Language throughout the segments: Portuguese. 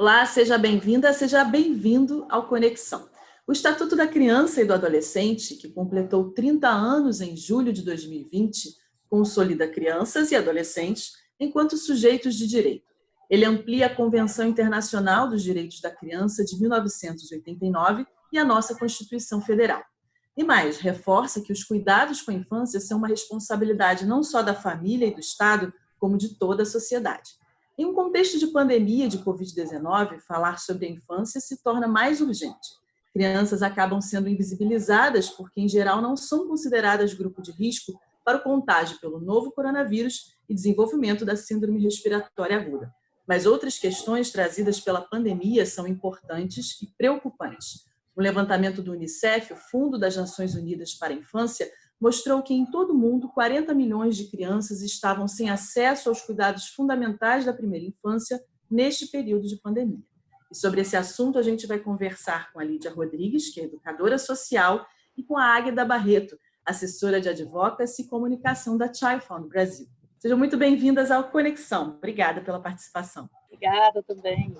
Olá, seja bem-vinda, seja bem-vindo ao Conexão. O Estatuto da Criança e do Adolescente, que completou 30 anos em julho de 2020, consolida crianças e adolescentes enquanto sujeitos de direito. Ele amplia a Convenção Internacional dos Direitos da Criança de 1989 e a nossa Constituição Federal. E mais, reforça que os cuidados com a infância são uma responsabilidade não só da família e do Estado, como de toda a sociedade. Em um contexto de pandemia de Covid-19, falar sobre a infância se torna mais urgente. Crianças acabam sendo invisibilizadas porque, em geral, não são consideradas grupo de risco para o contágio pelo novo coronavírus e desenvolvimento da síndrome respiratória aguda. Mas outras questões trazidas pela pandemia são importantes e preocupantes. O levantamento do UNICEF, o Fundo das Nações Unidas para a Infância, mostrou que em todo o mundo 40 milhões de crianças estavam sem acesso aos cuidados fundamentais da primeira infância neste período de pandemia. E sobre esse assunto a gente vai conversar com a Lídia Rodrigues, que é educadora social, e com a Águeda Barreto, assessora de Advocacy e Comunicação da Child Fund Brasil. Sejam muito bem-vindas ao Conexão. Obrigada pela participação. Obrigada também.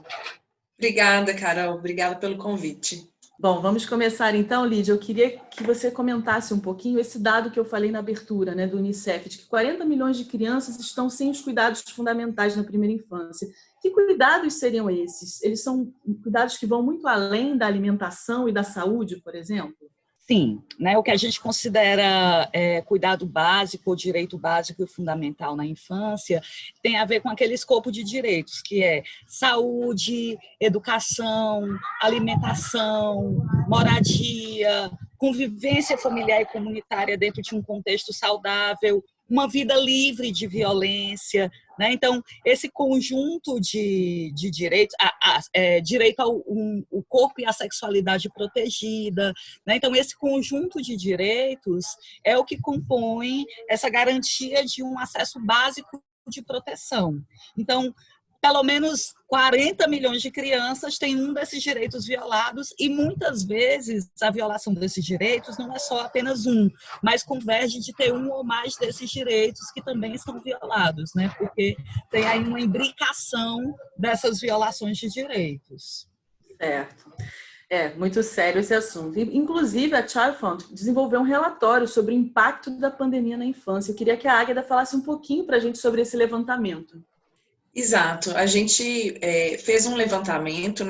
Obrigada, Carol. Obrigada pelo convite. Bom, vamos começar então, Lídia. Eu queria que você comentasse um pouquinho esse dado que eu falei na abertura, do UNICEF, de que 40 milhões de crianças estão sem os cuidados fundamentais na primeira infância. Que cuidados seriam esses? Eles são cuidados que vão muito além da alimentação e da saúde, por exemplo? Sim, o que a gente considera cuidado básico, ou direito básico e fundamental na infância, tem a ver com aquele escopo de direitos, que é saúde, educação, alimentação, moradia, convivência familiar e comunitária dentro de um contexto saudável, uma vida livre de violência. Então, esse conjunto de direitos, direito ao o corpo e à sexualidade protegida, então esse conjunto de direitos é o que compõe essa garantia de um acesso básico de proteção. Então, pelo menos 40 milhões de crianças têm um desses direitos violados e muitas vezes a violação desses direitos não é só apenas um, mas converge de ter um ou mais desses direitos que também estão violados, porque tem aí uma imbricação dessas violações de direitos. Certo. É muito sério esse assunto. Inclusive, a Child Fund desenvolveu um relatório sobre o impacto da pandemia na infância. Eu queria que a Águeda falasse um pouquinho para a gente sobre esse levantamento. Exato, a gente fez um levantamento,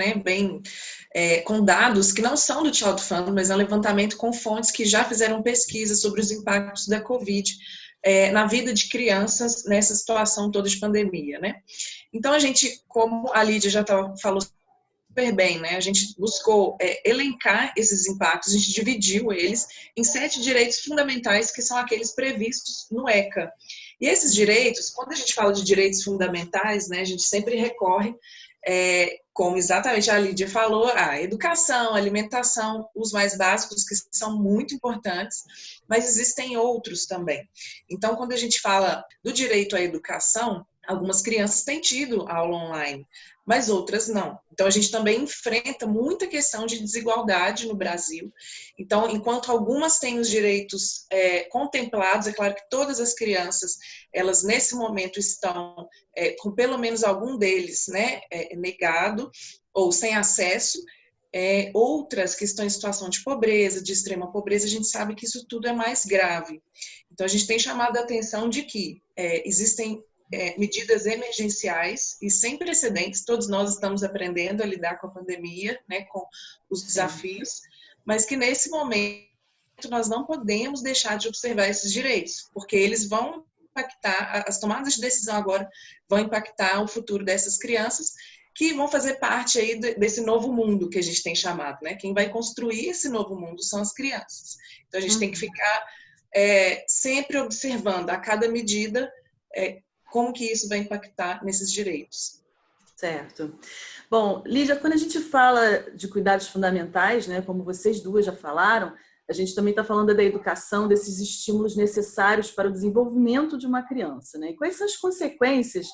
com dados que não são do Child Fund, mas é um levantamento com fontes que já fizeram pesquisas sobre os impactos da Covid na vida de crianças nessa situação toda de pandemia, Então, a gente, como a Lídia já falou super bem, a gente buscou elencar esses impactos, a gente dividiu eles em 7 direitos fundamentais, que são aqueles previstos no ECA. E esses direitos, quando a gente fala de direitos fundamentais, a gente sempre recorre, como exatamente a Lídia falou, a educação, a alimentação, os mais básicos, que são muito importantes, mas existem outros também. Então, quando a gente fala do direito à educação, algumas crianças têm tido aula online, mas outras não. Então, a gente também enfrenta muita questão de desigualdade no Brasil. Então, enquanto algumas têm os direitos contemplados, é claro que todas as crianças, elas nesse momento estão com pelo menos algum deles negado ou sem acesso, outras que estão em situação de pobreza, de extrema pobreza, a gente sabe que isso tudo é mais grave. Então, a gente tem chamado a atenção de que existem medidas emergenciais e sem precedentes, todos nós estamos aprendendo a lidar com a pandemia, com os desafios, mas que nesse momento nós não podemos deixar de observar esses direitos, porque eles vão impactar, as tomadas de decisão agora vão impactar o futuro dessas crianças, que vão fazer parte aí desse novo mundo que a gente tem chamado, Quem vai construir esse novo mundo são as crianças. Então a gente tem que ficar sempre observando a cada medida como que isso vai impactar nesses direitos. Certo. Bom, Lídia, quando a gente fala de cuidados fundamentais, como vocês duas já falaram, a gente também está falando da educação, desses estímulos necessários para o desenvolvimento de uma criança, E quais são as consequências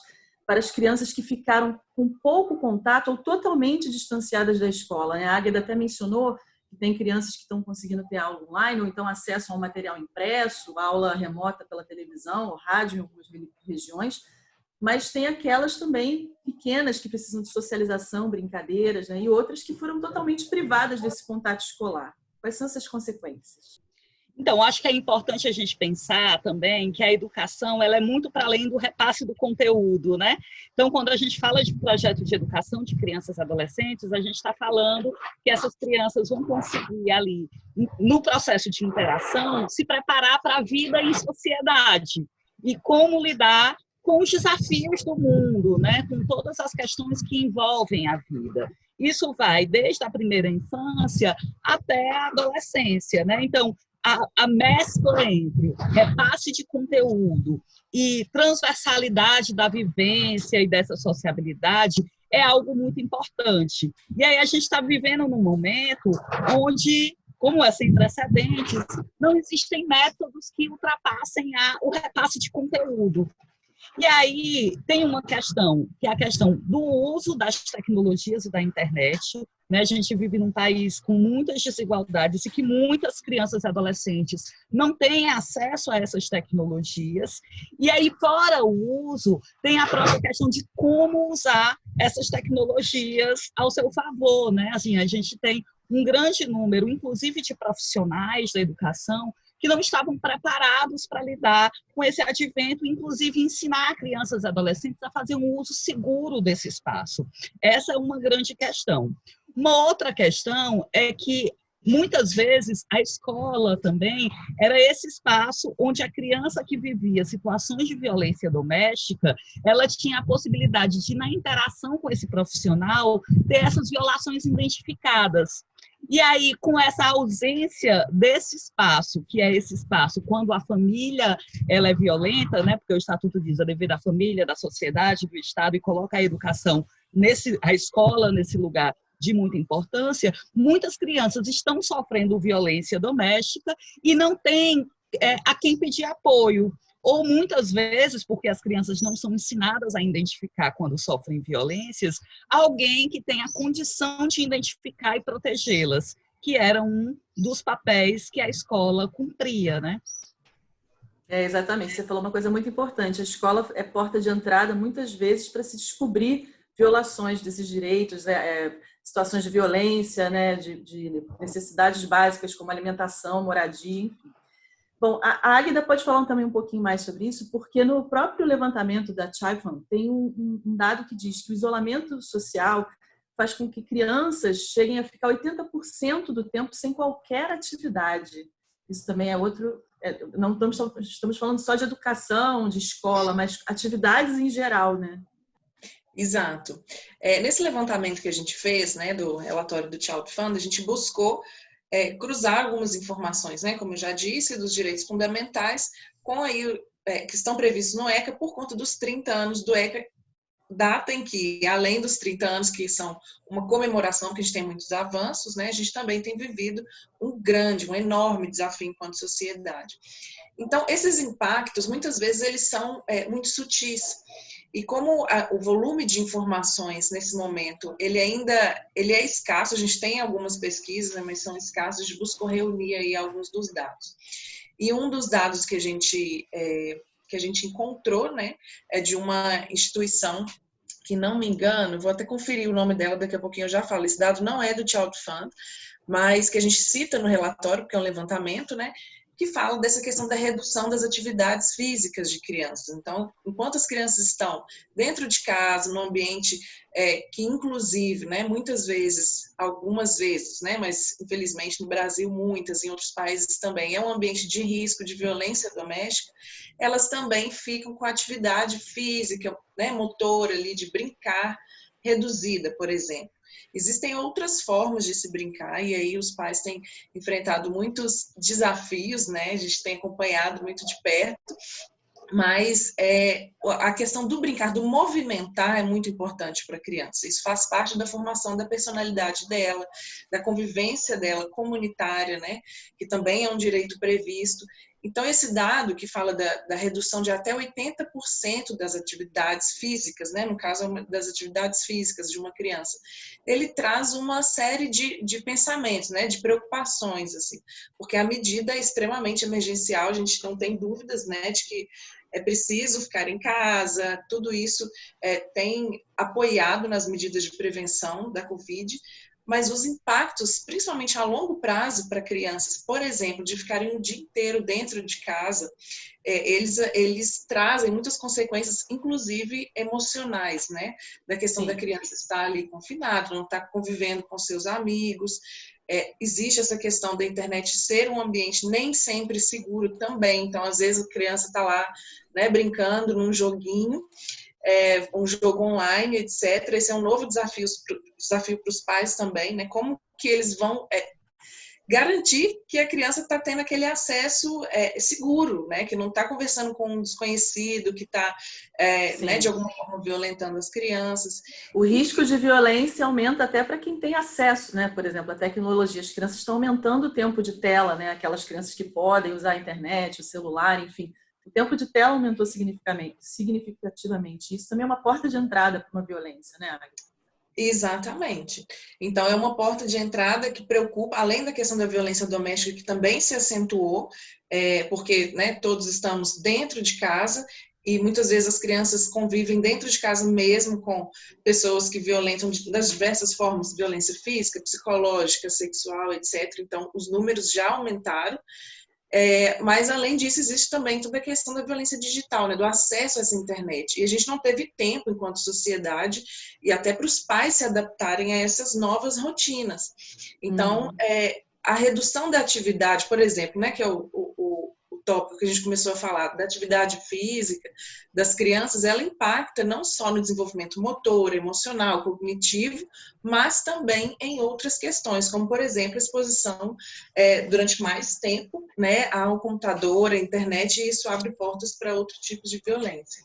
para as crianças que ficaram com pouco contato ou totalmente distanciadas da escola, A Águeda até mencionou que tem crianças que estão conseguindo ter aula online ou então acesso ao material impresso, aula remota pela televisão ou rádio em algumas regiões, mas tem aquelas também pequenas que precisam de socialização, brincadeiras, né? E outras que foram totalmente privadas desse contato escolar. Quais são essas consequências? Então, acho que é importante a gente pensar também que a educação ela é muito para além do repasse do conteúdo, né? Então, quando a gente fala de projeto de educação de crianças e adolescentes, a gente está falando que essas crianças vão conseguir ali, no processo de interação, se preparar para a vida em sociedade e como lidar com os desafios do mundo, né? Com todas as questões que envolvem a vida. Isso vai desde a primeira infância até a adolescência, né? Então, a mescla entre repasse de conteúdo e transversalidade da vivência e dessa sociabilidade é algo muito importante. E aí a gente está vivendo num momento onde, como é sem precedentes, não existem métodos que ultrapassem o repasse de conteúdo. E aí tem uma questão, que é a questão do uso das tecnologias e da internet, né? A gente vive num país com muitas desigualdades e que muitas crianças e adolescentes não têm acesso a essas tecnologias. E aí, fora o uso, tem a própria questão de como usar essas tecnologias ao seu favor, né? Assim, a gente tem um grande número, inclusive de profissionais da educação, que não estavam preparados para lidar com esse advento, inclusive ensinar crianças e adolescentes a fazer um uso seguro desse espaço. Essa é uma grande questão. Uma outra questão é que, muitas vezes, a escola também era esse espaço onde a criança que vivia situações de violência doméstica, ela tinha a possibilidade de, na interação com esse profissional, ter essas violações identificadas. E aí, com essa ausência desse espaço, que é esse espaço quando a família ela é violenta, né? Porque o Estatuto diz a dever da família, da sociedade, do Estado, e coloca a educação, a escola nesse lugar de muita importância, muitas crianças estão sofrendo violência doméstica e não têm a quem pedir apoio. Ou muitas vezes, porque as crianças não são ensinadas a identificar quando sofrem violências, alguém que tem a condição de identificar e protegê-las, que era um dos papéis que a escola cumpria, né? Exatamente, você falou uma coisa muito importante. A escola é porta de entrada, muitas vezes, para se descobrir violações desses direitos, situações de violência, né, de necessidades básicas como alimentação, moradia, enfim. Bom, a Águida pode falar também um pouquinho mais sobre isso, porque no próprio levantamento da Child Fund tem um dado que diz que o isolamento social faz com que crianças cheguem a ficar 80% do tempo sem qualquer atividade. Isso também é outro... não estamos falando só de educação, de escola, mas atividades em geral, né? Exato. Nesse levantamento que a gente fez, né, do relatório do Child Fund, a gente buscou cruzar algumas informações, né, como eu já disse, dos direitos fundamentais, com aí, que estão previstos no ECA por conta dos 30 anos do ECA, data em que, além dos 30 anos, que são uma comemoração, que a gente tem muitos avanços, né, a gente também tem vivido um enorme desafio enquanto sociedade. Então, esses impactos, muitas vezes, eles são muito sutis. E como o volume de informações nesse momento, ele é escasso, a gente tem algumas pesquisas, né, mas são escassas, a gente buscou reunir aí alguns dos dados. E um dos dados que a gente encontrou, né, é de uma instituição que, não me engano, vou até conferir o nome dela, daqui a pouquinho eu já falo, esse dado não é do Child Fund, mas que a gente cita no relatório, porque é um levantamento, né, que fala dessa questão da redução das atividades físicas de crianças. Então, enquanto as crianças estão dentro de casa, num ambiente que, inclusive, né, muitas vezes, algumas vezes, né, mas infelizmente no Brasil muitas, em outros países também, é um ambiente de risco de violência doméstica, elas também ficam com a atividade física, né, motora ali, de brincar, reduzida, por exemplo. Existem outras formas de se brincar e aí os pais têm enfrentado muitos desafios, né? A gente tem acompanhado muito de perto, mas a questão do brincar, do movimentar é muito importante para a criança. Isso faz parte da formação da personalidade dela, da convivência dela comunitária, né? Que também é um direito previsto. Então, esse dado que fala da redução de até 80% das atividades físicas, né, no caso das atividades físicas de uma criança, ele traz uma série de pensamentos, né, de preocupações, assim, porque a medida é extremamente emergencial, a gente não tem dúvidas, né, de que é preciso ficar em casa, tudo isso tem apoiado nas medidas de prevenção da Covid, mas os impactos, principalmente a longo prazo para crianças, por exemplo, de ficarem o dia inteiro dentro de casa, eles trazem muitas consequências, inclusive emocionais, né? Da questão Sim. da criança estar ali confinada, não estar convivendo com seus amigos. Existe essa questão da internet ser um ambiente nem sempre seguro também. Então, às vezes, a criança está lá, né, brincando num joguinho, um jogo online, etc. Esse é um novo desafio para os pais também, né? Como que eles vão garantir que a criança está tendo aquele acesso seguro, né? Que não está conversando com um desconhecido, que está, né, de alguma forma violentando as crianças. O risco de violência aumenta até para quem tem acesso, né? Por exemplo, a tecnologia. As crianças estão aumentando o tempo de tela, né? Aquelas crianças que podem usar a internet, o celular, enfim. O tempo de tela aumentou significativamente. Isso também é uma porta de entrada para uma violência, né, Agatha? Exatamente. Então, é uma porta de entrada que preocupa, além da questão da violência doméstica, que também se acentuou, porque, né, todos estamos dentro de casa e muitas vezes as crianças convivem dentro de casa mesmo com pessoas que violentam das diversas formas, violência física, psicológica, sexual, etc. Então, os números já aumentaram. Mas, além disso, existe também toda a questão da violência digital, né, do acesso a essa internet. E a gente não teve tempo, enquanto sociedade, e até para os pais se adaptarem a essas novas rotinas. Então, a redução da atividade, por exemplo, né, que é o tópico que a gente começou a falar, da atividade física das crianças, ela impacta não só no desenvolvimento motor, emocional, cognitivo, mas também em outras questões, como, por exemplo, a exposição durante mais tempo, né, ao computador, à internet, e isso abre portas para outros tipos de violência.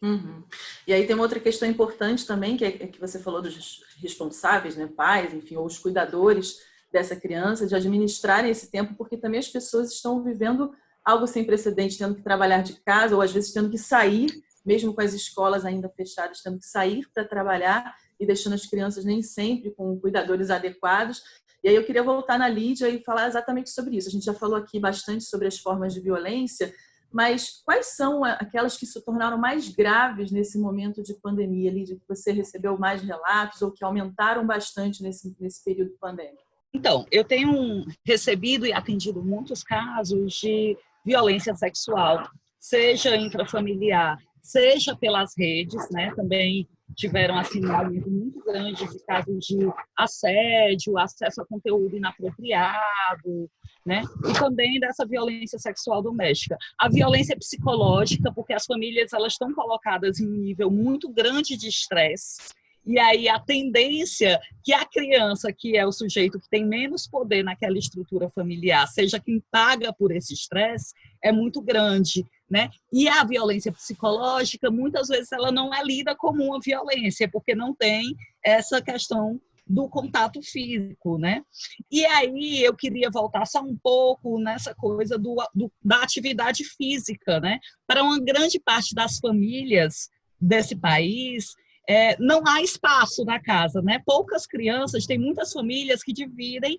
Uhum. E aí tem uma outra questão importante também, que é que você falou dos responsáveis, né, pais, enfim, ou os cuidadores dessa criança, de administrarem esse tempo, porque também as pessoas estão vivendo algo sem precedente, tendo que trabalhar de casa, ou às vezes tendo que sair, mesmo com as escolas ainda fechadas, tendo que sair para trabalhar e deixando as crianças nem sempre com cuidadores adequados. E aí eu queria voltar na Lídia e falar exatamente sobre isso. A gente já falou aqui bastante sobre as formas de violência, mas quais são aquelas que se tornaram mais graves nesse momento de pandemia, Lídia, que você recebeu mais relatos ou que aumentaram bastante nesse período pandêmico? Então, eu tenho recebido e atendido muitos casos de violência sexual, seja intrafamiliar, seja pelas redes, né? Também tiveram assim, um aumento muito grande de casos de assédio, acesso a conteúdo inapropriado, né? E também dessa violência sexual doméstica. A violência psicológica, porque as famílias elas estão colocadas em um nível muito grande de estresse. E aí a tendência que a criança, que é o sujeito que tem menos poder naquela estrutura familiar, seja quem paga por esse estresse, é muito grande, né? E a violência psicológica, muitas vezes, ela não é lida como uma violência, porque não tem essa questão do contato físico, né? E aí eu queria voltar só um pouco nessa coisa da atividade física, né? Para uma grande parte das famílias desse país, não há espaço na casa, né? Poucas crianças, tem muitas famílias que dividem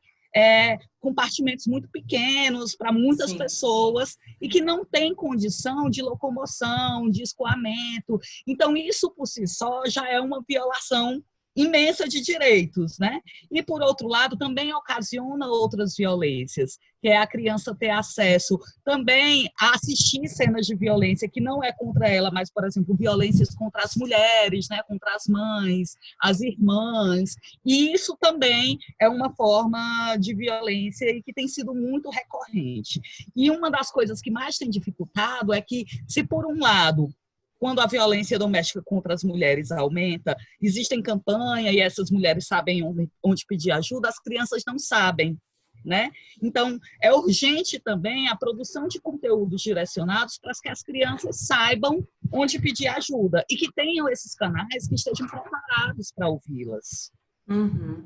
compartimentos muito pequenos para muitas Sim. pessoas e que não tem condição de locomoção, de escoamento. Então, isso por si só já é uma violação imensa de direitos, né? E, por outro lado, também ocasiona outras violências, que é a criança ter acesso também a assistir cenas de violência que não é contra ela, mas, por exemplo, violências contra as mulheres, né? Contra as mães, as irmãs, e isso também é uma forma de violência e que tem sido muito recorrente. E uma das coisas que mais tem dificultado é que, se por um lado, quando a violência doméstica contra as mulheres aumenta, existem campanhas e essas mulheres sabem onde pedir ajuda, as crianças não sabem, né? Então, é urgente também a produção de conteúdos direcionados para que as crianças saibam onde pedir ajuda e que tenham esses canais que estejam preparados para ouvi-las. Uhum.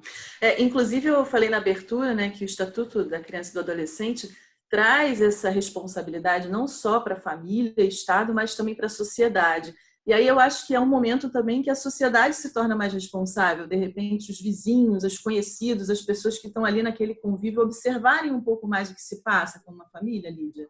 Inclusive, eu falei na abertura, né, que o Estatuto da Criança e do Adolescente traz essa responsabilidade não só para a família, Estado, mas também para a sociedade. E aí eu acho que é um momento também que a sociedade se torna mais responsável. De repente, os vizinhos, os conhecidos, as pessoas que estão ali naquele convívio observarem um pouco mais o que se passa com uma família, Lídia.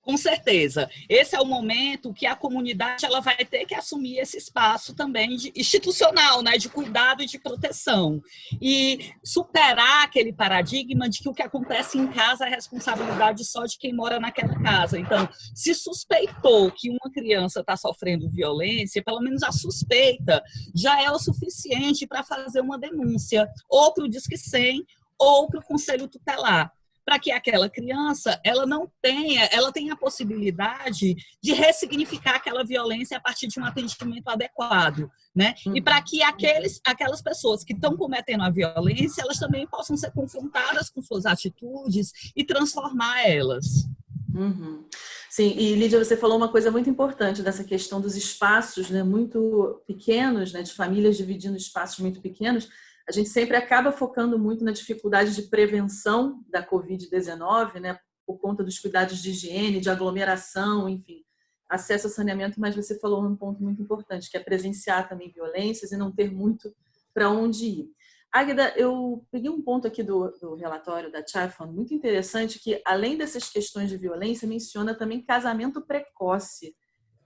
Com certeza. Esse é o momento que a comunidade ela vai ter que assumir esse espaço também institucional, né, de cuidado e de proteção. E superar aquele paradigma de que o que acontece em casa é responsabilidade só de quem mora naquela casa. Então, se suspeitou que uma criança está sofrendo violência, pelo menos a suspeita já é o suficiente para fazer uma denúncia, ou para o Disque 100, ou para o Conselho Tutelar, para que aquela criança ela tenha a possibilidade de ressignificar aquela violência a partir de um atendimento adequado, né? E para que aquelas pessoas que estão cometendo a violência, elas também possam ser confrontadas com suas atitudes e transformar elas. Uhum. Sim, e Lídia, você falou uma coisa muito importante dessa questão dos espaços, né, muito pequenos, né, de famílias dividindo espaços muito pequenos. A gente sempre acaba focando muito na dificuldade de prevenção da Covid-19, né, por conta dos cuidados de higiene, de aglomeração, enfim, acesso ao saneamento, mas você falou um ponto muito importante, que é presenciar também violências e não ter muito para onde ir. Águeda, eu peguei um ponto aqui do relatório da Child muito interessante, que além dessas questões de violência, menciona também casamento precoce.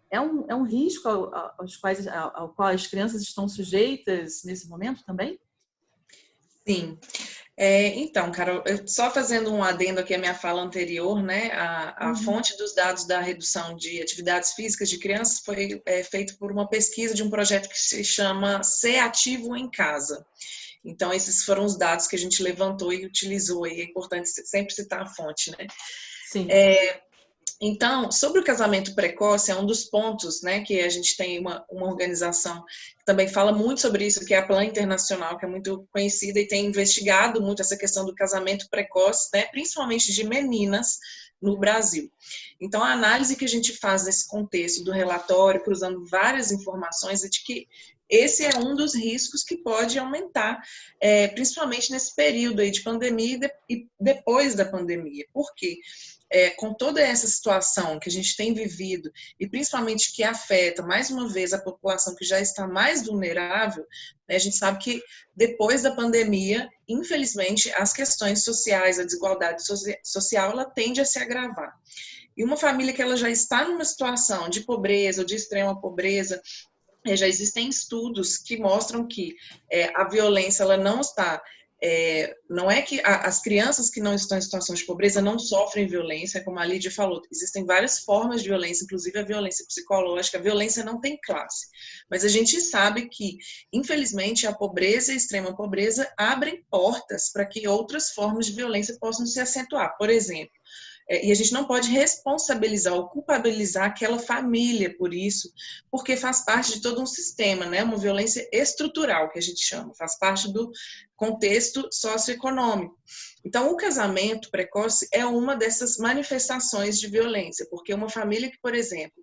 É um risco ao qual as crianças estão sujeitas nesse momento também? Sim. Então, Carol, só fazendo um adendo aqui à minha fala anterior, né? A fonte dos dados da redução de atividades físicas de crianças foi feito por uma pesquisa de um projeto que se chama Ser Ativo em Casa. Então, esses foram os dados que a gente levantou e utilizou, e é importante sempre citar a fonte, né? Sim. Então, sobre o casamento precoce, é um dos pontos, né, que a gente tem uma organização que também fala muito sobre isso, que é a Plan Internacional, que é muito conhecida e tem investigado muito essa questão do casamento precoce, né, principalmente de meninas no Brasil. Então, a análise que a gente faz nesse contexto do relatório, cruzando várias informações, é de que esse é um dos riscos que pode aumentar, principalmente nesse período aí de pandemia e depois da pandemia. Por quê? Com toda essa situação que a gente tem vivido, e principalmente que afeta, mais uma vez, a população que já está mais vulnerável, né, a gente sabe que depois da pandemia, infelizmente, as questões sociais, a desigualdade social, ela tende a se agravar. E uma família que ela já está numa situação de pobreza ou de extrema pobreza, já existem estudos que mostram que a violência ela não está... não é que as crianças que não estão em situação de pobreza não sofrem violência, como a Lídia falou, existem várias formas de violência, inclusive a violência psicológica, a violência não tem classe, mas a gente sabe que, infelizmente, a pobreza e a extrema pobreza abrem portas para que outras formas de violência possam se acentuar. Por exemplo, e a gente não pode responsabilizar ou culpabilizar aquela família por isso, porque faz parte de todo um sistema, né? Uma violência estrutural, que a gente chama, faz parte do contexto socioeconômico. Então, o casamento precoce é uma dessas manifestações de violência, porque uma família que, por exemplo,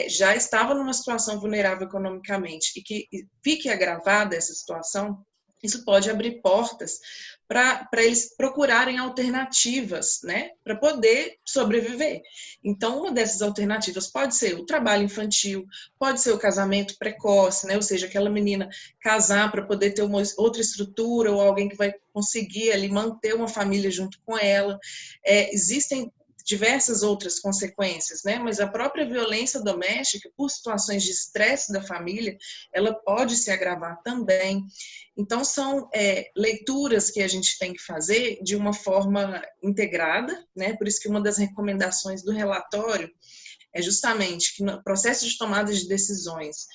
já estava numa situação vulnerável economicamente e que fique agravada essa situação, isso pode abrir portas para eles procurarem alternativas, né, para poder sobreviver. Então, uma dessas alternativas pode ser o trabalho infantil, pode ser o casamento precoce, né, ou seja, aquela menina casar para poder ter uma outra estrutura ou alguém que vai conseguir ali manter uma família junto com ela. Existem diversas outras consequências, né? Mas a própria violência doméstica, por situações de estresse da família, ela pode se agravar também. Então, são leituras que a gente tem que fazer de uma forma integrada, né? Por isso que uma das recomendações do relatório é justamente que no processo de tomada de decisões,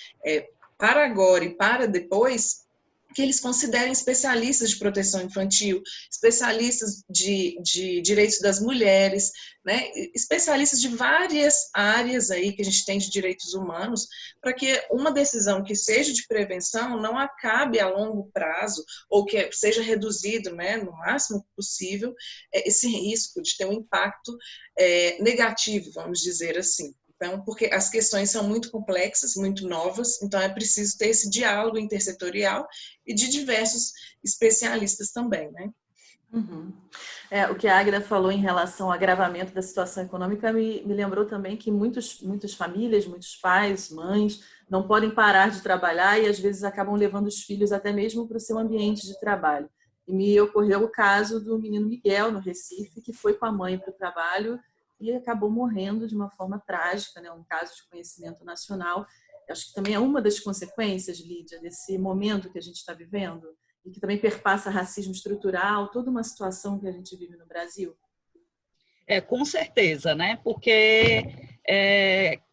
para agora e para depois, que eles considerem especialistas de proteção infantil, especialistas de direitos das mulheres, né? Especialistas de várias áreas aí que a gente tem de direitos humanos, para que uma decisão que seja de prevenção não acabe a longo prazo, ou que seja reduzido, né, no máximo possível, esse risco de ter um impacto negativo, vamos dizer assim. Então, porque as questões são muito complexas, muito novas, então é preciso ter esse diálogo intersetorial e de diversos especialistas também, né? Uhum. O que a Águeda falou em relação ao agravamento da situação econômica me lembrou também que muitas famílias, muitos pais, mães, não podem parar de trabalhar e às vezes acabam levando os filhos até mesmo para o seu ambiente de trabalho. E me ocorreu o caso do menino Miguel, no Recife, que foi com a mãe para o trabalho e acabou morrendo de uma forma trágica, né? Um caso de conhecimento nacional. Eu acho que também é uma das consequências, Lídia, desse momento que a gente está vivendo e que também perpassa racismo estrutural, toda uma situação que a gente vive no Brasil. Com certeza, né? Porque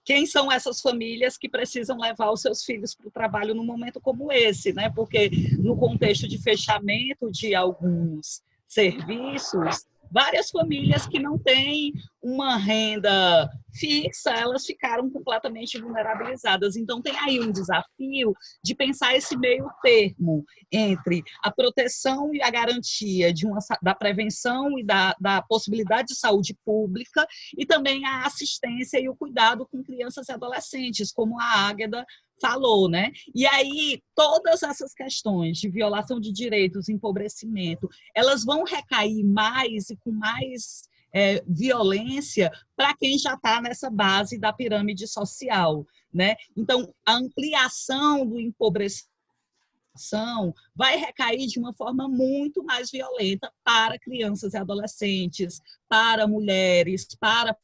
quem são essas famílias que precisam levar os seus filhos para o trabalho num momento como esse, né? Porque no contexto de fechamento de alguns serviços, várias famílias que não têm uma renda fixa, elas ficaram completamente vulnerabilizadas. Então, tem aí um desafio de pensar esse meio termo entre a proteção e a garantia da prevenção e da possibilidade de saúde pública e também a assistência e o cuidado com crianças e adolescentes, como a Águeda falou, né? E aí, todas essas questões de violação de direitos, empobrecimento, elas vão recair mais e com mais violência para quem já está nessa base da pirâmide social, né? Então, a ampliação do empobrecimento vai recair de uma forma muito mais violenta para crianças e adolescentes, para mulheres, para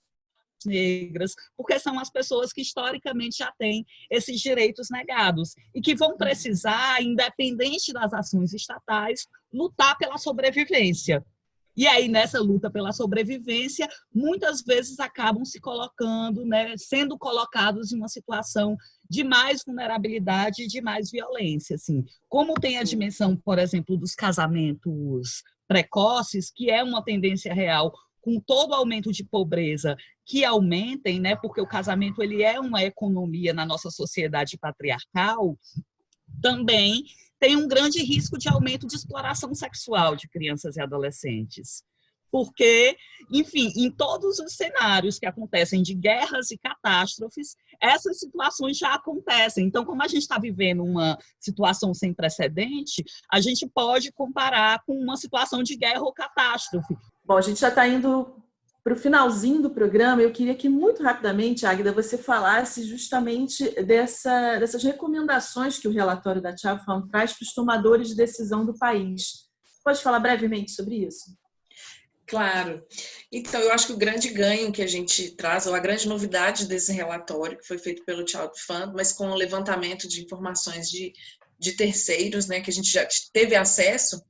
negras, porque são as pessoas que historicamente já têm esses direitos negados e que vão precisar, independente das ações estatais, lutar pela sobrevivência. E aí, nessa luta pela sobrevivência, muitas vezes acabam se colocando, né, sendo colocados em uma situação de mais vulnerabilidade e de mais violência. Assim. Como tem a dimensão, por exemplo, dos casamentos precoces, que é uma tendência real, com todo o aumento de pobreza, que aumentem, né, porque o casamento ele é uma economia na nossa sociedade patriarcal, também tem um grande risco de aumento de exploração sexual de crianças e adolescentes. Porque, enfim, em todos os cenários que acontecem de guerras e catástrofes, essas situações já acontecem. Então, como a gente está vivendo uma situação sem precedente, a gente pode comparar com uma situação de guerra ou catástrofe. Bom, a gente já está indo para o finalzinho do programa. Eu queria que, muito rapidamente, Águeda, você falasse justamente dessas recomendações que o relatório da Chavfam traz para os tomadores de decisão do país. Pode falar brevemente sobre isso? Claro. Então, eu acho que o grande ganho que a gente traz, ou a grande novidade desse relatório, que foi feito pelo Child Fund, mas com o levantamento de informações de terceiros, né, que a gente já teve acesso,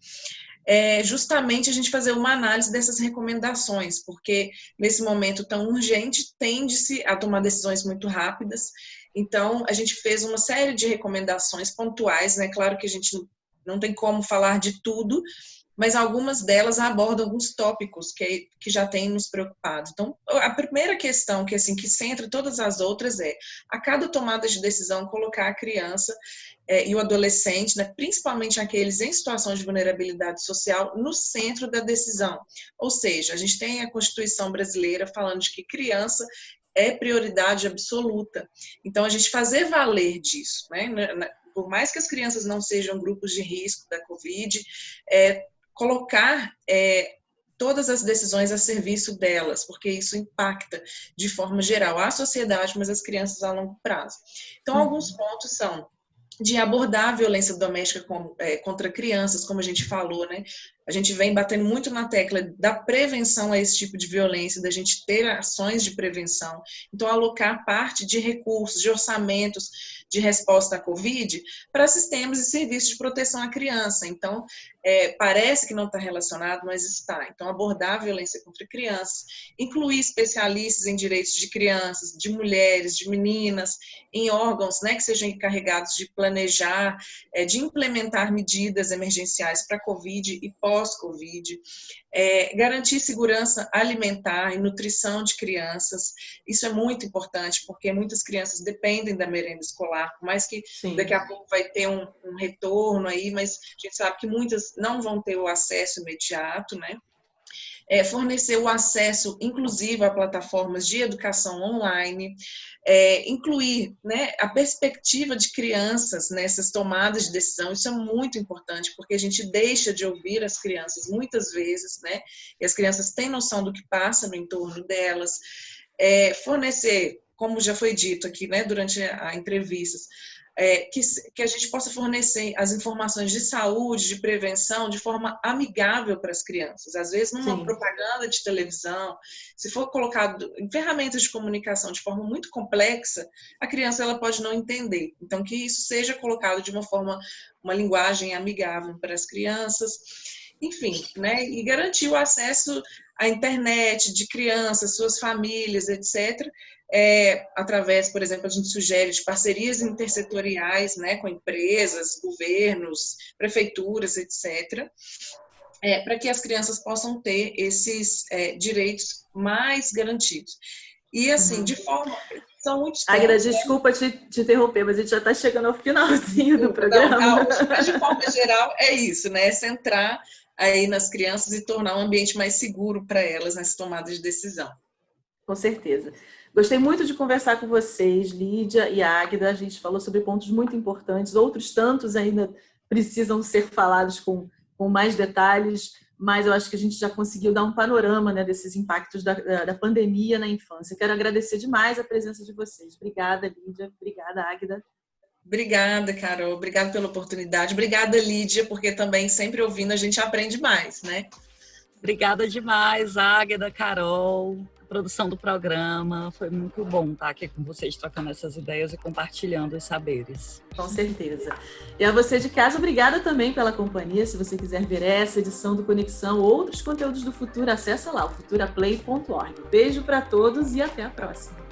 é justamente a gente fazer uma análise dessas recomendações, porque nesse momento tão urgente tende-se a tomar decisões muito rápidas. Então, a gente fez uma série de recomendações pontuais, né? Claro que a gente não tem como falar de tudo, mas algumas delas abordam alguns tópicos que já têm nos preocupado. Então, a primeira questão que centra todas as outras é, a cada tomada de decisão, colocar a criança e o adolescente, né, principalmente aqueles em situação de vulnerabilidade social, no centro da decisão. Ou seja, a gente tem a Constituição brasileira falando de que criança é prioridade absoluta. Então, a gente fazer valer disso, né? Por mais que as crianças não sejam grupos de risco da Covid, colocar todas as decisões a serviço delas, porque isso impacta de forma geral a sociedade, mas as crianças a longo prazo. Então, alguns pontos são de abordar a violência doméstica contra crianças, como a gente falou, né? A gente vem batendo muito na tecla da prevenção a esse tipo de violência, da gente ter ações de prevenção. Então, alocar parte de recursos, de orçamentos de resposta à Covid para sistemas e serviços de proteção à criança. Então, parece que não está relacionado, mas está. Então, abordar a violência contra crianças, incluir especialistas em direitos de crianças, de mulheres, de meninas, em órgãos, né, que sejam encarregados de planejar, de implementar medidas emergenciais para Covid e pós-Covid, garantir segurança alimentar e nutrição de crianças. Isso é muito importante, porque muitas crianças dependem da merenda escolar, por mais que daqui a pouco vai ter um retorno aí, mas a gente sabe que muitas não vão ter o acesso imediato, né? Fornecer o acesso inclusivo a plataformas de educação online, incluir, né, a perspectiva de crianças nessas tomadas de decisão. Isso é muito importante, porque a gente deixa de ouvir as crianças muitas vezes, né, e as crianças têm noção do que passa no entorno delas. Fornecer, como já foi dito aqui, né, durante a entrevista, que a gente possa fornecer as informações de saúde, de prevenção, de forma amigável para as crianças. Às vezes, numa propaganda de televisão, se for colocado em ferramentas de comunicação de forma muito complexa, a criança ela pode não entender. Então, que isso seja colocado de uma linguagem amigável para as crianças. Enfim, né? E garantir o acesso à internet de crianças, suas famílias, etc., através, por exemplo, a gente sugere de parcerias intersetoriais, né, com empresas, governos, prefeituras, etc., para que as crianças possam ter esses direitos mais garantidos. E, assim, de forma... São muitos pontos, Agra, desculpa te interromper, mas a gente já está chegando ao finalzinho do programa. Mas, de forma geral, é isso, né? É centrar aí nas crianças e tornar um ambiente mais seguro para elas nessa tomada de decisão. Com certeza. Gostei muito de conversar com vocês, Lídia e Águida. A gente falou sobre pontos muito importantes, outros tantos ainda precisam ser falados com mais detalhes, mas eu acho que a gente já conseguiu dar um panorama, né, desses impactos da pandemia na infância. Quero agradecer demais a presença de vocês. Obrigada, Lídia. Obrigada, Águida. Obrigada, Carol. Obrigada pela oportunidade. Obrigada, Lídia, porque também sempre ouvindo a gente aprende mais, né? Obrigada demais, Águida, Carol, a produção do programa. Foi muito bom estar aqui com vocês, trocando essas ideias e compartilhando os saberes. Com certeza. E a você de casa, obrigada também pela companhia. Se você quiser ver essa edição do Conexão ou outros conteúdos do Futuro, acessa lá, o futuraplay.org. Beijo para todos e até a próxima.